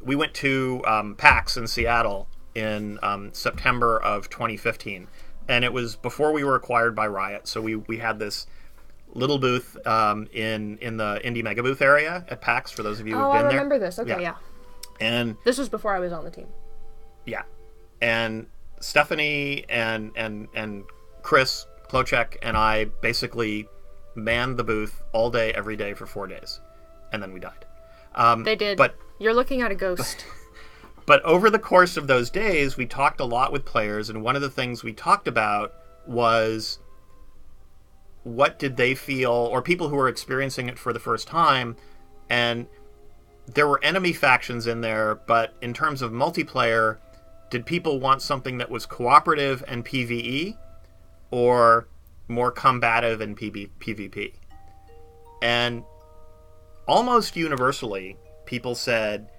we went to PAX in Seattle in September of 2015, and it was before we were acquired by Riot. So we had this little booth in the Indie Mega Booth area at PAX, for those of you who've been there. I remember this. Okay, yeah. And this was before I was on the team. Yeah. And Stephanie and Chris Klochek and I basically manned the booth all day, every day for 4 days. And then we died. They did. But you're looking at a ghost. But over the course of those days, we talked a lot with players, and one of the things we talked about was what did they feel, or people who were experiencing it for the first time, and there were enemy factions in there, but in terms of multiplayer, did people want something that was cooperative and PvE, or more combative and PvP? And almost universally, people said,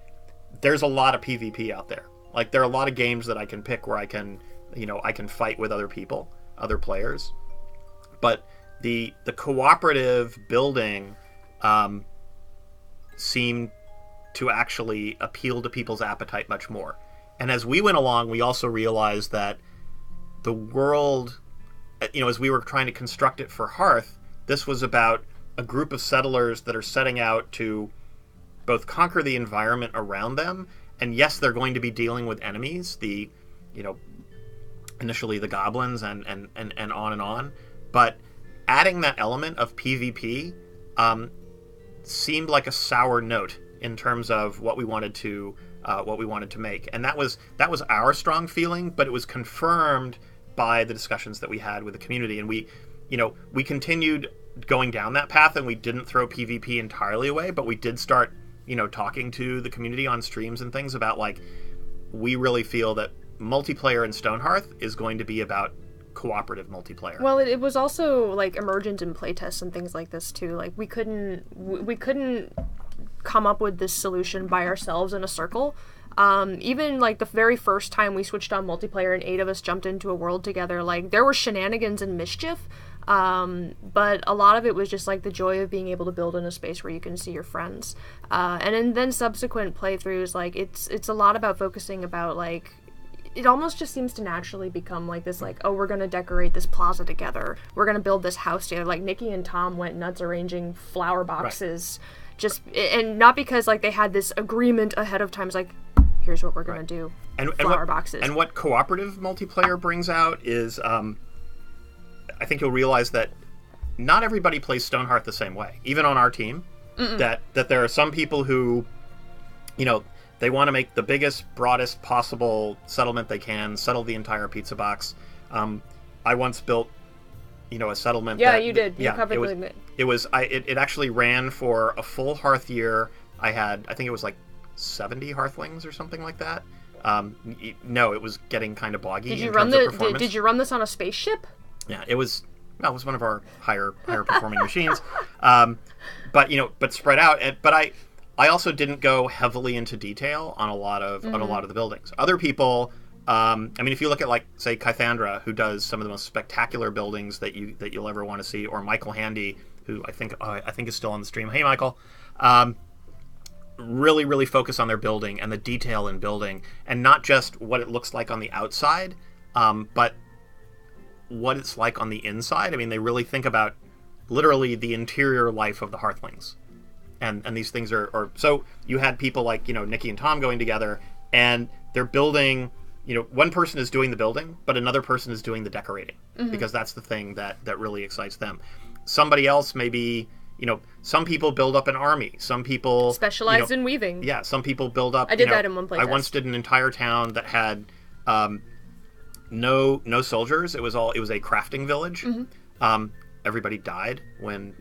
there's a lot of PvP out there. Like, there are a lot of games that I can pick where I can fight with other people, other players. But the cooperative building seemed to actually appeal to people's appetite much more. And as we went along, we also realized that the world, as we were trying to construct it for Hearth, this was about a group of settlers that are setting out to both conquer the environment around them, and yes, they're going to be dealing with enemies, initially the goblins and on and on, but adding that element of PvP seemed like a sour note in terms of what we wanted to make, and that was our strong feeling, but it was confirmed by the discussions that we had with the community, and we continued going down that path, and we didn't throw PvP entirely away, but we did start talking to the community on streams and things about, like, we really feel that multiplayer in Stonehearth is going to be about cooperative multiplayer. Well, it was also like emergent in playtests and things like this too. Like, we couldn't come up with this solution by ourselves in a circle. Even like the very first time we switched on multiplayer and 8 of us jumped into a world together, like there were shenanigans and mischief, but a lot of it was just like the joy of being able to build in a space where you can see your friends. And then subsequent playthroughs, like it's a lot about focusing about like, it almost just seems to naturally become like this, like, oh, we're gonna decorate this plaza together, we're gonna build this house together. Like Nikki and Tom went nuts arranging flower boxes, just, and not because like they had this agreement ahead of time. It's like, here's what we're gonna do. And flower boxes. And what cooperative multiplayer brings out is, I think you'll realize that not everybody plays Stonehearth the same way. Even on our team, that there are some people who, you know, they want to make the biggest, broadest possible settlement they can, settle the entire pizza box. I once built, you know, a settlement. Yeah, that, you did. Yeah, it actually ran for a full Hearth year. I think it was like 70 Hearthlings or something like that. No, it was getting kind of boggy. Did you run this on a spaceship? Yeah, it was one of our higher performing machines. But spread out. But I also didn't go heavily into detail on a lot of the buildings. Other people, I mean, if you look at like say Kythandra, who does some of the most spectacular buildings that you'll ever want to see, or Michael Handy, who I think is still on the stream. Hey, Michael. Really, really focus on their building and the detail in building, and not just what it looks like on the outside, but what it's like on the inside. I mean, they really think about literally the interior life of the Hearthlings. And these things are so you had people like, you know, Nikki and Tom going together, and they're building, you know, one person is doing the building, but another person is doing the decorating, because that's the thing that really excites them. Somebody else maybe, you know, some people build up an army. Some people specialize in weaving. Yeah, some people build up. I did that in one place. I once did an entire town that had no soldiers. It was a crafting village. Everybody died when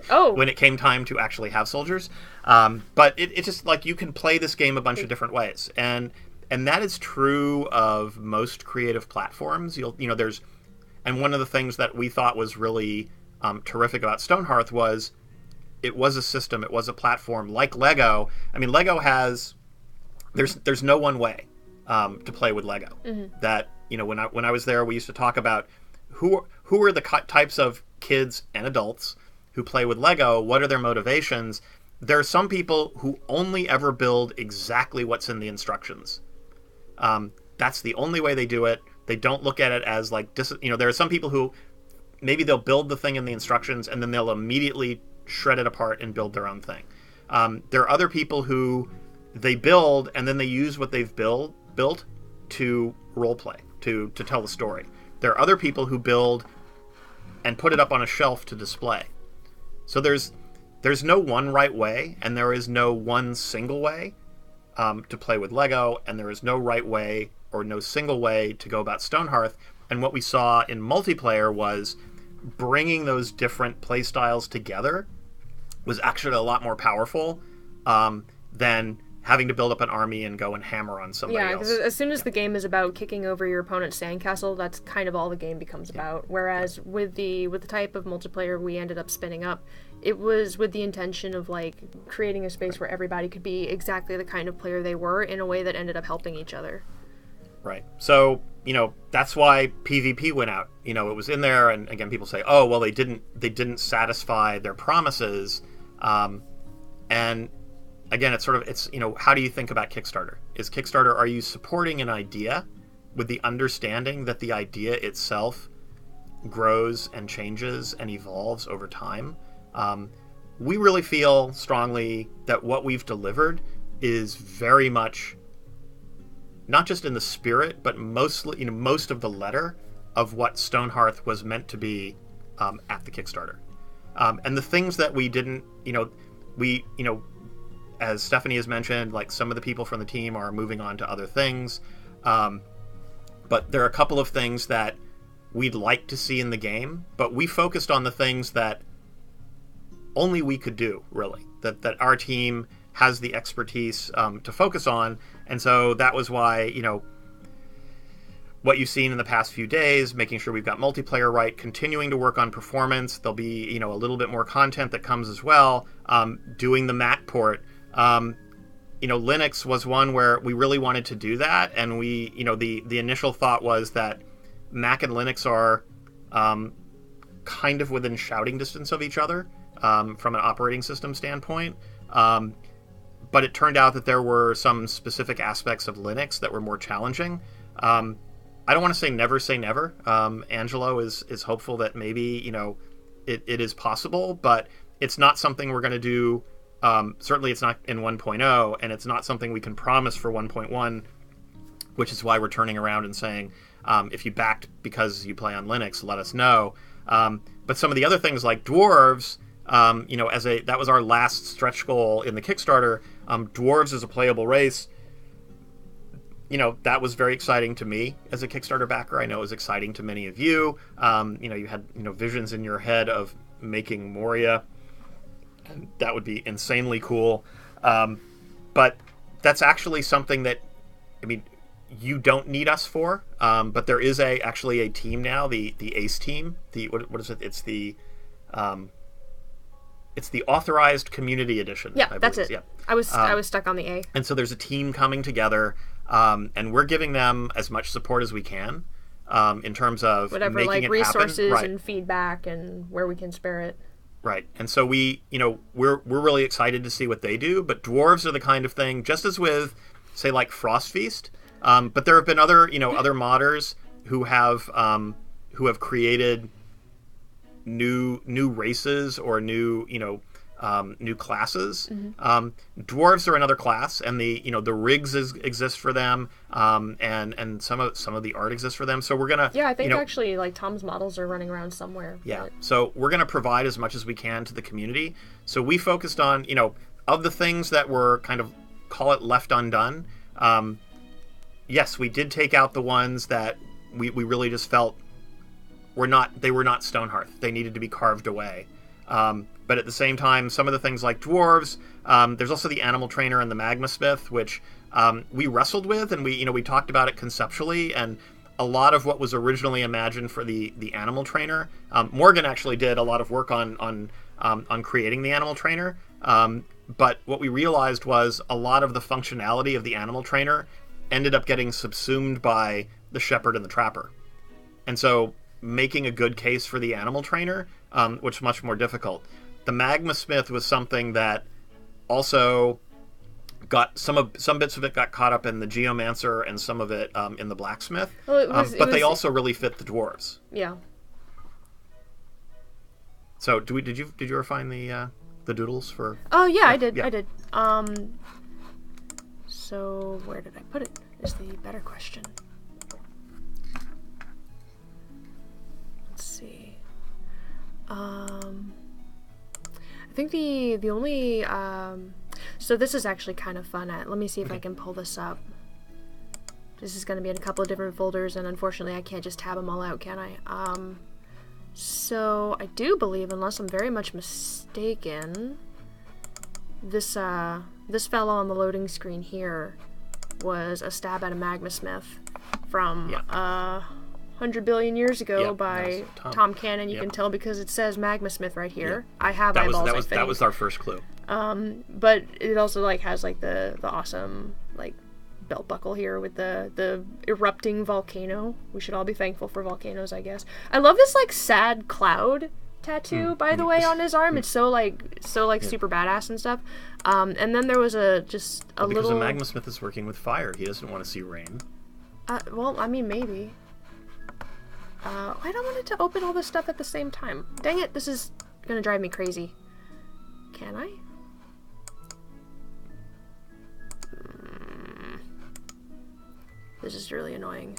when it came time to actually have soldiers. But it's just like you can play this game a bunch of different ways, and that is true of most creative platforms. And one of the things that we thought was really terrific about Stonehearth was it was a system, it was a platform like Lego. I mean, Lego has there's no one way to play with Lego. That, you know, when I was there, we used to talk about who are the types of kids and adults who play with Lego. What are their motivations? There are some people who only ever build exactly what's in the instructions. That's the only way they do it. They don't look at it as like, you know, there are some people who maybe they'll build the thing in the instructions and then they'll immediately shred it apart and build their own thing. There are other people who they build and then they use what they've built to role play, to tell the story. There are other people who build and put it up on a shelf to display. So there's no one right way, and there is no one single way to play with Lego, and there is no right way or no single way to go about Stonehearth. And what we saw in multiplayer was bringing those different play styles together was actually a lot more powerful than having to build up an army and go and hammer on somebody else. Yeah, because as soon as the game is about kicking over your opponent's sandcastle, that's kind of all the game becomes about. Whereas with the type of multiplayer we ended up spinning up, it was with the intention of like creating a space where everybody could be exactly the kind of player they were in a way that ended up helping each other. Right. So, you know, that's why PvP went out. You know, it was in there, and again, people say, "Oh, well, they didn't satisfy their promises," and again, it's you know, how do you think about Kickstarter? Is Kickstarter, are you supporting an idea with the understanding that the idea itself grows and changes and evolves over time? We really feel strongly that what we've delivered is very much not just in the spirit, but mostly, you know, most of the letter of what Stonehearth was meant to be at the Kickstarter. And the things that we didn't, as Stephanie has mentioned, like some of the people from the team are moving on to other things. But there are a couple of things that we'd like to see in the game, but we focused on the things that only we could do, really. That our team has the expertise to focus on. And so that was why, you know, what you've seen in the past few days, making sure we've got multiplayer right, continuing to work on performance. There'll be, you know, a little bit more content that comes as well. Doing the mat port. Linux was one where we really wanted to do that, and we, the initial thought was that Mac and Linux are kind of within shouting distance of each other from an operating system standpoint. But it turned out that there were some specific aspects of Linux that were more challenging. I don't want to say never. Angelo is hopeful that maybe, it is possible, but it's not something we're going to do. Certainly it's not in 1.0, and it's not something we can promise for 1.1, which is why we're turning around and saying, if you backed because you play on Linux, let us know. But some of the other things like dwarves, that was our last stretch goal in the Kickstarter. Dwarves as a playable race, that was very exciting to me as a Kickstarter backer. I know it was exciting to many of you. You had visions in your head of making Moria, and that would be insanely cool. But that's actually something that, you don't need us for. But there is actually a team now, the ACE team. What is it? It's the Authorized Community Edition. Yeah, I that's believe. it. Yeah. I was stuck on the A. And so there's a team coming together, and we're giving them as much support as we can in terms of whatever, making like it resources happen. and feedback and where we can spare it. Right. And so we're really excited to see what they do. But dwarves are the kind of thing, just as with, say, like Frost Feast. But there have been other modders who have created new races or new classes. Mm-hmm. Dwarves are another class, and the rigs exist for them, and some of the art exists for them. So we're gonna I think actually like Tom's models are running around somewhere. Yeah. But... So we're gonna provide as much as we can to the community. So we focused on of the things that were kind of, call it, left undone. Yes, we did take out the ones that we really just felt were not Stonehearth. They needed to be carved away. But at the same time, some of the things like dwarves, there's also the animal trainer and the magma smith, which we wrestled with, and we talked about it conceptually, and a lot of what was originally imagined for the animal trainer, Morgan actually did a lot of work on creating the animal trainer. But what we realized was a lot of the functionality of the animal trainer ended up getting subsumed by the shepherd and the trapper. And so making a good case for the animal trainer, which is much more difficult. The magma smith was something that also got some bits of it got caught up in the geomancer and some of it in the blacksmith. Well, they also really fit the dwarves. Yeah. So did you ever find the doodles for? Oh yeah, I did. Yeah. I did. So where did I put it? Is the better question. Let's see. I think the only so this is actually kind of fun. Let me see if I can pull this up. This is going to be in a couple of different folders, and unfortunately I can't just tab them all out, can I? So I do believe, unless I'm very much mistaken, this fellow on the loading screen here was a stab at a magma smith from 100 billion years ago by Tom Cannon. You can tell because it says magma smith right here. I have eyeballs. I think that was our first clue. But it also has the awesome belt buckle here with the erupting volcano. We should all be thankful for volcanoes, I guess. I love this sad cloud tattoo, by the way, on his arm. It's so super badass and stuff. And then there was because a magma smith is working with fire. He doesn't want to see rain. Well, I mean, maybe. I don't want it to open all this stuff at the same time. Dang it, this is gonna drive me crazy. Can I? This is really annoying.